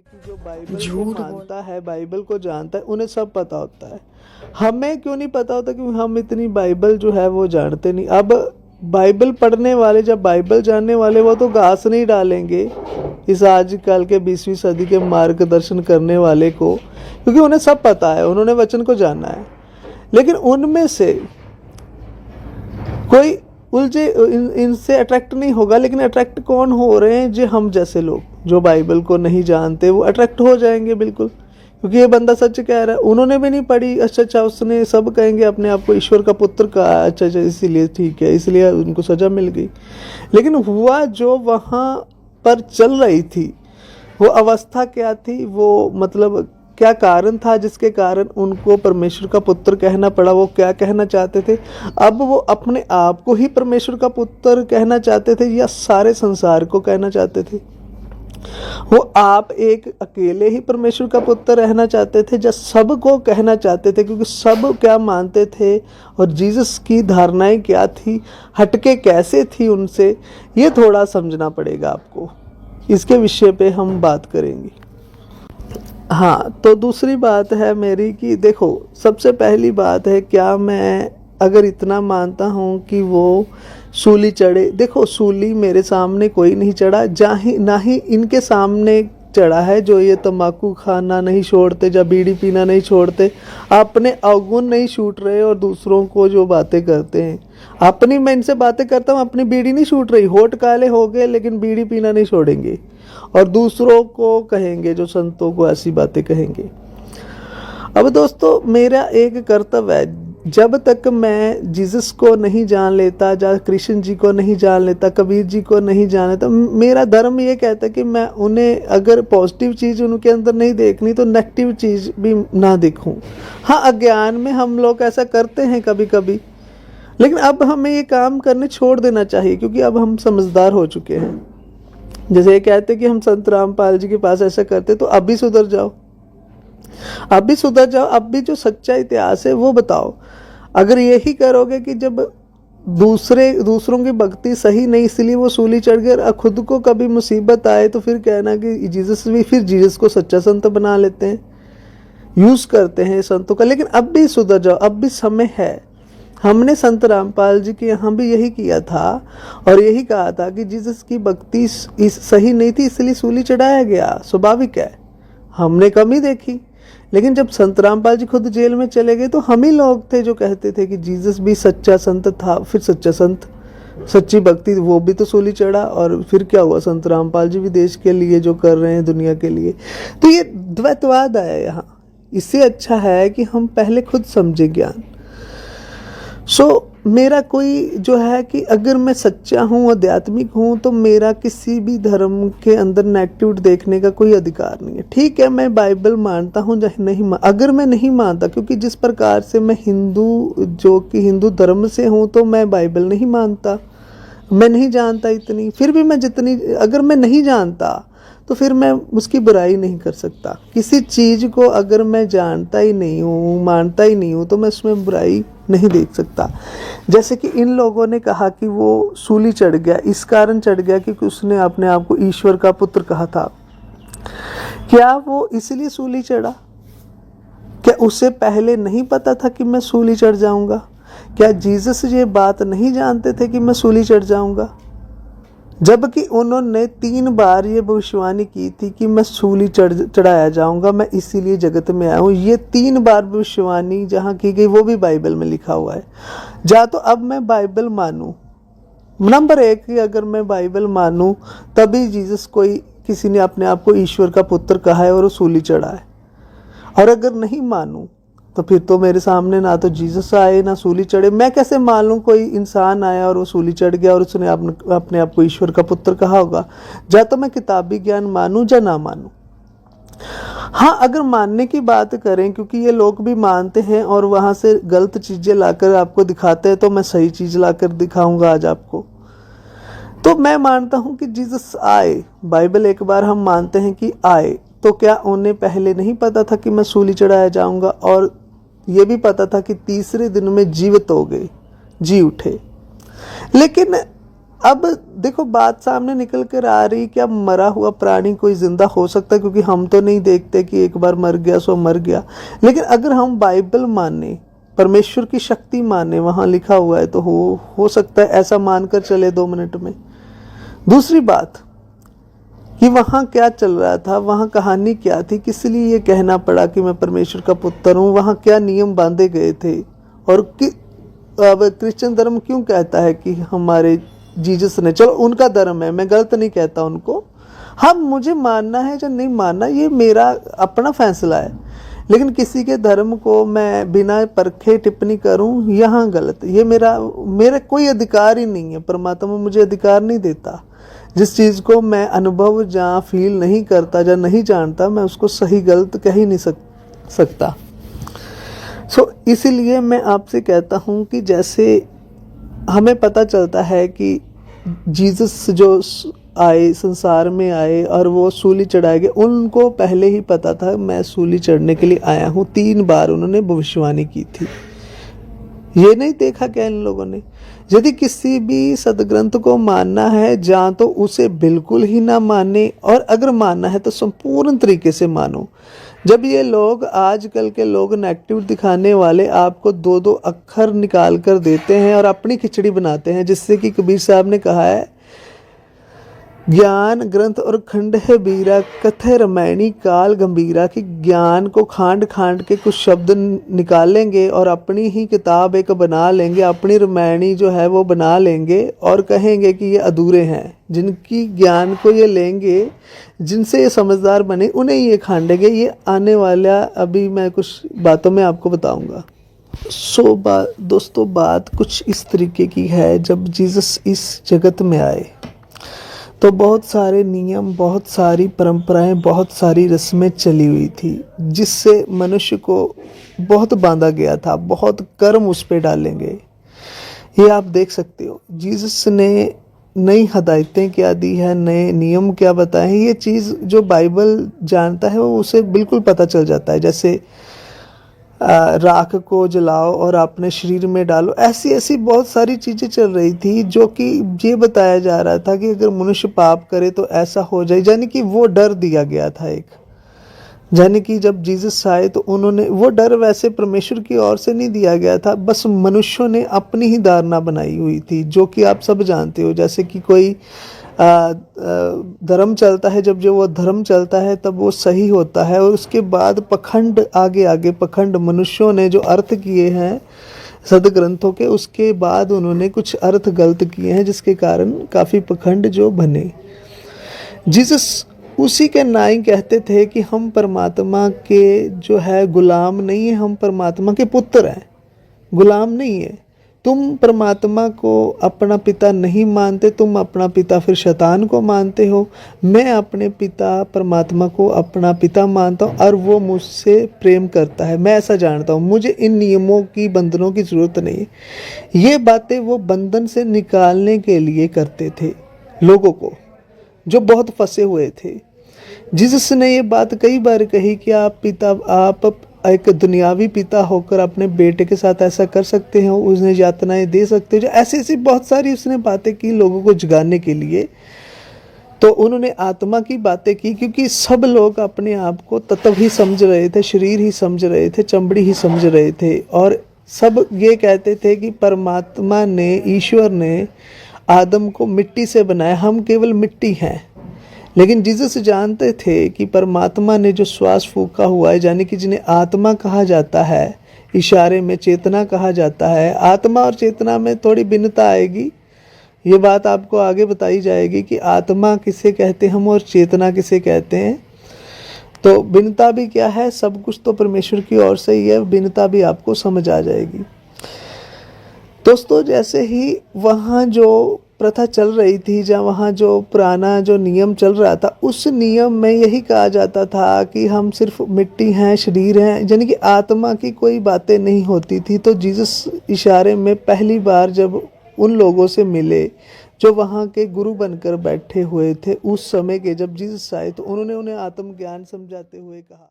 कि जो बाइबल को झूठ बोल। मानता है, बाइबल को जानता है, उन्हें सब पता होता है। हमें क्यों नहीं पता होता? क्योंकि हम इतनी बाइबल जो है वो जानते नहीं। अब बाइबल पढ़ने वाले, जब बाइबल जानने वाले, वो तो घास नहीं डालेंगे इस आजकल के 20वीं सदी के मार्गदर्शन करने वाले को, क्योंकि उन्हें सब पता है, उन्होंने वचन को जाना है। लेकिन उनमें से कोई उलझे इनसे अट्रैक्ट नहीं होगा। लेकिन अट्रैक्ट कौन हो रहे हैं? जो हम जैसे लोग जो बाइबल को नहीं जानते, वो अट्रैक्ट हो जाएंगे बिल्कुल, क्योंकि ये बंदा सच कह रहा है। उन्होंने भी नहीं पढ़ी, अच्छा उसने, सब कहेंगे अपने आप को ईश्वर का पुत्र कहा, अच्छा इसीलिए ठीक है, इसलिए उनको सजा मिल गई। लेकिन हुआ जो वहाँ पर चल रही थी, वो अवस्था क्या थी, वो मतलब क्या कारण था जिसके कारण उनको परमेश्वर का पुत्र कहना पड़ा? वो क्या कहना चाहते थे? अब वो अपने आप को ही परमेश्वर का पुत्र कहना चाहते थे या सारे संसार को कहना चाहते थे? वो आप एक अकेले ही परमेश्वर का पुत्र रहना चाहते थे, या सबको कहना चाहते थे? क्योंकि सब क्या मानते थे और जीसस की धारणाएं क्या थी, हटके कैसे थी उनसे, ये थोड़ा समझना पड़ेगा आपको। इसके विषय पे हम बात करेंगे। हाँ, तो दूसरी बात है मेरी कि देखो, सबसे पहली बात है, क्या मैं अगर इतना मानता हूँ कि वो सूली चढ़े? देखो, सूली मेरे सामने कोई नहीं चढ़ा, ना ही इनके सामने चढ़ा है, जो ये तम्बाकू खाना नहीं छोड़ते, या बीड़ी पीना नहीं छोड़ते, अपने अवगुण नहीं छूट रहे, और दूसरों को जो बातें करते हैं, अपनी, मैं इनसे बातें करता हूँ, अपनी बीड़ी नहीं छूट रही, होठ काले हो गए लेकिन बीड़ी पीना नहीं छोड़ेंगे, और दूसरों को कहेंगे, जो संतों को ऐसी बातें कहेंगे। अब दोस्तों, मेरा एक कर्तव्य है, जब तक मैं जीसस को नहीं जान लेता, या कृष्ण जी को नहीं जान लेता, कबीर जी को नहीं जान लेता, मेरा धर्म ये कहता है कि मैं उन्हें, अगर पॉजिटिव चीज़ उनके अंदर नहीं देखनी, तो नेगेटिव चीज़ भी ना देखूं। हाँ, अज्ञान में हम लोग ऐसा करते हैं कभी कभी, लेकिन अब हमें ये काम करने छोड़ देना चाहिए, क्योंकि अब हम समझदार हो चुके हैं। जैसे ये कहते कि हम संत रामपाल जी के पास ऐसा करते, तो अब भी सुधर जाओ, अब भी सुधर जाओ, अब भी जो सच्चा इतिहास है वो बताओ। अगर यही करोगे कि जब दूसरों की भक्ति सही नहीं, इसलिए वो सूली चढ़ गए, और खुद को कभी मुसीबत आए तो फिर कहना कि जीसस भी, फिर जीसस को सच्चा संत बना लेते हैं, यूज करते हैं संतों का। लेकिन अब भी सुधर जाओ, अब भी समय है। हमने संत रामपाल जी के यहाँ भी यही किया था, और यही कहा था कि जीसस की भक्ति सही नहीं थी, इसलिए सूली चढ़ाया गया, स्वाभाविक है, हमने कमी देखी। लेकिन जब संत रामपाल जी खुद जेल में चले गए, तो हम ही लोग थे जो कहते थे कि जीसस भी सच्चा संत था, फिर सच्चा संत, सच्ची भक्ति, वो भी तो सूली चढ़ा, और फिर क्या हुआ? संत रामपाल जी भी देश के लिए जो कर रहे हैं, दुनिया के लिए। तो ये द्वैतवाद है यहाँ। इससे अच्छा है कि हम पहले खुद समझे ज्ञान। मेरा कोई जो है कि अगर मैं सच्चा हूँ, आध्यात्मिक हूँ, तो मेरा किसी भी धर्म के अंदर नेगेटिव देखने का कोई अधिकार नहीं है। ठीक है, मैं बाइबल मानता हूँ या नहीं, अगर मैं नहीं मानता, क्योंकि जिस प्रकार से मैं हिंदू, जो कि हिंदू धर्म से हूँ, तो मैं बाइबल नहीं मानता, मैं नहीं जानता इतनी। फिर भी मैं जितनी, अगर मैं नहीं जानता, तो फिर मैं उसकी बुराई नहीं कर सकता। किसी चीज़ को अगर मैं जानता ही नहीं हूँ, मानता ही नहीं हूँ, तो मैं उसमें बुराई नहीं देख सकता। जैसे कि इन लोगों ने कहा कि वो सूली चढ़ गया, इस कारण चढ़ गया क्योंकि उसने अपने आप को ईश्वर का पुत्र कहा था। क्या वो इसलिए सूली चढ़ा? क्या उसे पहले नहीं पता था कि मैं सूली चढ़ जाऊंगा? क्या जीसस ये बात नहीं जानते थे कि मैं सूली चढ़ जाऊंगा? जबकि उन्होंने 3 बार ये भविष्यवाणी की थी कि मैं सूली चढ़ाया जाऊंगा, मैं इसीलिए जगत में आया हूँ। ये 3 बार भविष्यवाणी जहाँ की गई, वो भी बाइबल में लिखा हुआ है। या तो अब मैं बाइबल मानूं, नंबर 1 कि अगर मैं बाइबल मानूं, तभी जीसस किसी ने अपने आप को ईश्वर का पुत्र कहा है और वो सूली चढ़ा है। और अगर नहीं मानूं, तो फिर तो मेरे सामने ना तो जीसस आए, ना सूली चढ़े। मैं कैसे मान लूँ कोई इंसान आया और वो सूली चढ़ गया और उसने अपने आप को ईश्वर का पुत्र कहा होगा? या तो मैं किताबी ज्ञान मानूं या ना मानूं। हाँ, अगर मानने की बात करें, क्योंकि ये लोग भी मानते हैं और वहाँ से गलत चीज़ें लाकर आपको दिखाते हैं, तो मैं सही चीज़ लाकर दिखाऊंगा आज आपको। तो मैं मानता हूँ कि जीसस आए, बाइबल एक बार हम मानते हैं कि आए, तो क्या उन्हें पहले नहीं पता था कि मैं सूली चढ़ाया जाऊंगा? और ये भी पता था कि तीसरे दिन में जीवित हो गए, जी उठे। लेकिन अब देखो बात सामने निकल कर आ रही कि अब मरा हुआ प्राणी कोई जिंदा हो सकता है, क्योंकि हम तो नहीं देखते कि एक बार मर गया सो मर गया। लेकिन अगर हम बाइबल माने, परमेश्वर की शक्ति माने, वहाँ लिखा हुआ है, तो हो सकता है ऐसा मानकर चले 2 मिनट में। दूसरी बात कि वहाँ क्या चल रहा था, वहाँ कहानी क्या थी, किस लिए ये कहना पड़ा कि मैं परमेश्वर का पुत्र हूँ, वहाँ क्या नियम बांधे गए थे, और अब क्रिश्चियन धर्म क्यों कहता है कि हमारे जीसस ने, चलो उनका धर्म है, मैं गलत नहीं कहता उनको, हाँ मुझे मानना है या नहीं मानना ये मेरा अपना फैसला है, लेकिन किसी के धर्म को मैं बिना परखे टिप्पणी करूं यहाँ गलत, ये मेरा कोई अधिकार ही नहीं है। परमात्मा मुझे अधिकार नहीं देता, जिस चीज़ को मैं अनुभव या फील नहीं करता या नहीं जानता, मैं उसको सही गलत कह ही नहीं सकता। इसीलिए मैं आपसे कहता हूँ कि जैसे हमें पता चलता है कि जीसस जो आए, संसार में आए और वो सूली चढ़ाए गए, उनको पहले ही पता था मैं सूली चढ़ने के लिए आया हूँ। 3 बार उन्होंने भविष्यवाणी की थी। ये नहीं देखा क्या इन लोगों ने? यदि किसी भी सदग्रंथ को मानना है, जहाँ तो उसे बिल्कुल ही ना माने, और अगर मानना है तो संपूर्ण तरीके से मानो। जब ये लोग, आजकल के लोग नेगेटिव दिखाने वाले, आपको 2-2 अक्षर निकाल कर देते हैं और अपनी खिचड़ी बनाते हैं, जिससे कि कबीर साहब ने कहा है, ज्ञान ग्रंथ और खंड है बीरा, कथे रमैनी काल गंभीरा, कि ज्ञान को खांड खांड के कुछ शब्द निकालेंगे और अपनी ही किताब एक बना लेंगे, अपनी रामायणी जो है वो बना लेंगे और कहेंगे कि ये अधूरे हैं। जिनकी ज्ञान को ये लेंगे, जिनसे ये समझदार बने, उन्हें ये खांडेंगे। ये आने वाला अभी मैं कुछ बातों में आपको बताऊंगा। दोस्तों बात कुछ इस तरीके की है, जब जीसस इस जगत में आए तो बहुत सारे नियम, बहुत सारी परंपराएं, बहुत सारी रस्में चली हुई थी, जिससे मनुष्य को बहुत बांधा गया था, बहुत कर्म उस पे डालेंगे। ये आप देख सकते हो जीसस ने नई हदायतें क्या दी है, नए नियम क्या बताए हैं। ये चीज़ जो बाइबल जानता है वो उसे बिल्कुल पता चल जाता है। जैसे राख को जलाओ और अपने शरीर में डालो, ऐसी ऐसी बहुत सारी चीज़ें चल रही थी, जो कि ये बताया जा रहा था कि अगर मनुष्य पाप करे तो ऐसा हो जाए। यानी कि वो डर दिया गया था एक, यानी कि जब जीसस आए तो उन्होंने वो डर, वैसे परमेश्वर की ओर से नहीं दिया गया था, बस मनुष्यों ने अपनी ही धारणा बनाई हुई थी, जो कि आप सब जानते हो। जैसे कि कोई धर्म चलता है, जब जो वो धर्म चलता है तब वो सही होता है, और उसके बाद पखंड, आगे आगे पखंड, मनुष्यों ने जो अर्थ किए हैं सदग्रंथों के, उसके बाद उन्होंने कुछ अर्थ गलत किए हैं, जिसके कारण काफ़ी पखंड जो बने। जीसस उसी के नाई कहते थे कि हम परमात्मा के जो है गुलाम नहीं है, हम परमात्मा के पुत्र हैं, गुलाम नहीं है। तुम परमात्मा को अपना पिता नहीं मानते, तुम अपना पिता फिर शैतान को मानते हो। मैं अपने पिता परमात्मा को अपना पिता मानता हूँ, और वो मुझसे प्रेम करता है, मैं ऐसा जानता हूँ। मुझे इन नियमों की, बंधनों की ज़रूरत नहीं है। ये बातें वो बंधन से निकालने के लिए करते थे लोगों को, जो बहुत फंसे हुए थे। जीसस ने ये बात कई बार कही कि आप एक दुनियावी पिता होकर अपने बेटे के साथ ऐसा कर सकते हो, उसने यातनाएं दे सकते हो। ऐसी ऐसी बहुत सारी उसने बातें की लोगों को जगाने के लिए। तो उन्होंने आत्मा की बातें की, क्योंकि सब लोग अपने आप को तत्व ही समझ रहे थे, शरीर ही समझ रहे थे, चमड़ी ही समझ रहे थे, और सब ये कहते थे कि परमात्मा ने, ईश्वर ने आदम को मिट्टी से बनाया, हम केवल मिट्टी हैं। लेकिन जीसस जानते थे कि परमात्मा ने जो श्वास फूका हुआ है, यानी कि जिन्हें आत्मा कहा जाता है, इशारे में चेतना कहा जाता है, आत्मा और चेतना में थोड़ी भिन्नता आएगी। ये बात आपको आगे बताई जाएगी कि आत्मा किसे कहते हैं हम और चेतना किसे कहते हैं। तो भिन्नता भी क्या है, सब कुछ तो परमेश्वर की ओर से ही है, भिन्नता भी आपको समझ आ जाएगी। दोस्तों जैसे ही वहाँ जो प्रथा चल रही थी, जहाँ वहाँ जो पुराना जो नियम चल रहा था, उस नियम में यही कहा जाता था कि हम सिर्फ मिट्टी हैं, शरीर हैं, यानी कि आत्मा की कोई बातें नहीं होती थी। तो जीसस इशारे में पहली बार जब उन लोगों से मिले जो वहाँ के गुरु बनकर बैठे हुए थे, उस समय के जब जीसस आए, तो उन्होंने उन्हें आत्मज्ञान समझाते हुए कहा।